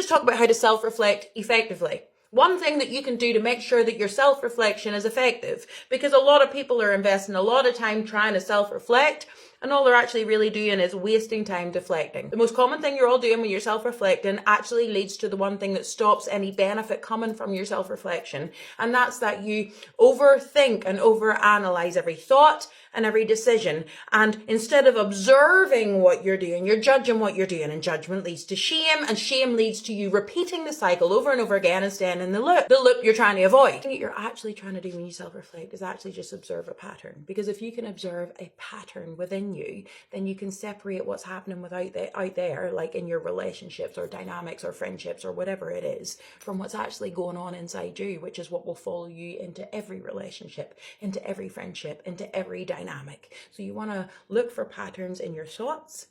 just talk about how to self-reflect effectively. One thing that you can do to make sure that your self-reflection is effective, because a lot of people are investing a lot of time trying to self-reflect, and all they're actually really doing is wasting time deflecting. The most common thing you're all doing when you're self-reflecting actually leads to the one thing that stops any benefit coming from your self-reflection, and that's that you overthink and overanalyze every thought and every decision. And instead of observing what you're doing, you're judging what you're doing, and judgment leads to shame, and shame leads to you repeating the cycle over and over again and staying in the loop you're trying to avoid. What you're actually trying to do when you self-reflect is actually just observe a pattern, because if you can observe a pattern within you, then you can separate what's happening out there, like in your relationships or dynamics or friendships or whatever it is, from what's actually going on inside you, which is what will follow you into every relationship, into every friendship, into every dynamic. So you want to look for patterns in your thoughts,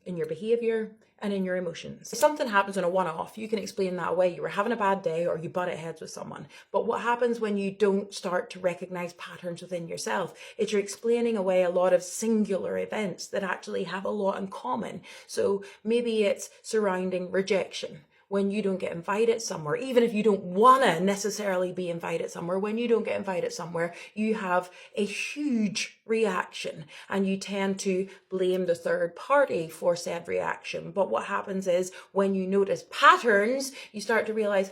in your behavior, and in your emotions. If something happens on a one-off, you can explain that away. You were having a bad day or you butted heads with someone. But what happens when you don't start to recognize patterns within yourself is you're explaining away a lot of singular events that actually have a lot in common. So maybe it's surrounding rejection. When you don't get invited somewhere, even if you don't want to necessarily be invited somewhere, when you don't get invited somewhere, you have a huge reaction and you tend to blame the third party for said reaction. But what happens is when you notice patterns, you start to realize,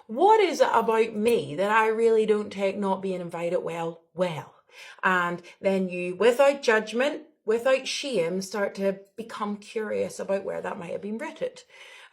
what is it about me that I really don't take not being invited well? And then you, without judgment, without shame, start to become curious about where that might have been rooted.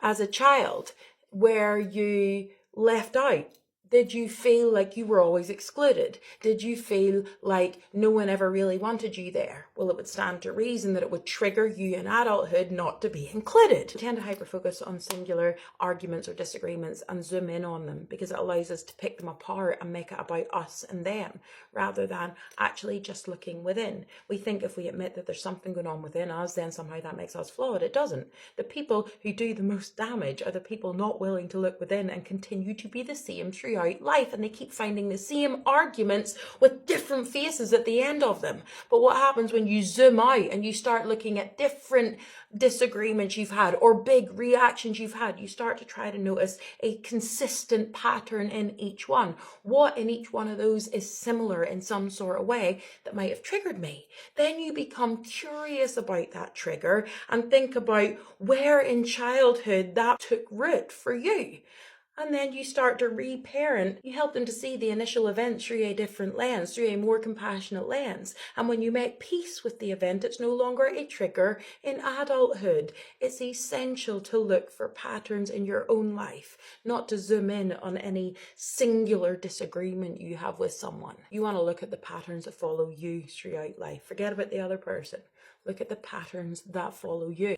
As a child, where you left out, did you feel like you were always excluded? Did you feel like no one ever really wanted you there? Well, it would stand to reason that it would trigger you in adulthood not to be included. We tend to hyper-focus on singular arguments or disagreements and zoom in on them because it allows us to pick them apart and make it about us and them, rather than actually just looking within. We think if we admit that there's something going on within us, then somehow that makes us flawed. It doesn't. The people who do the most damage are the people not willing to look within and continue to be the same throughout life, and they keep finding the same arguments with different faces at the end of them. But what happens when you zoom out and you start looking at different disagreements you've had or big reactions you've had, you start to try to notice a consistent pattern in each one. What in each one of those is similar in some sort of way that might have triggered me? Then you become curious about that trigger and think about where in childhood that took root for you. And then you start to reparent. You help them to see the initial event through a different lens, through a more compassionate lens. And when you make peace with the event, it's no longer a trigger in adulthood. It's essential to look for patterns in your own life, not to zoom in on any singular disagreement you have with someone. You want to look at the patterns that follow you throughout life. Forget about the other person. Look at the patterns that follow you.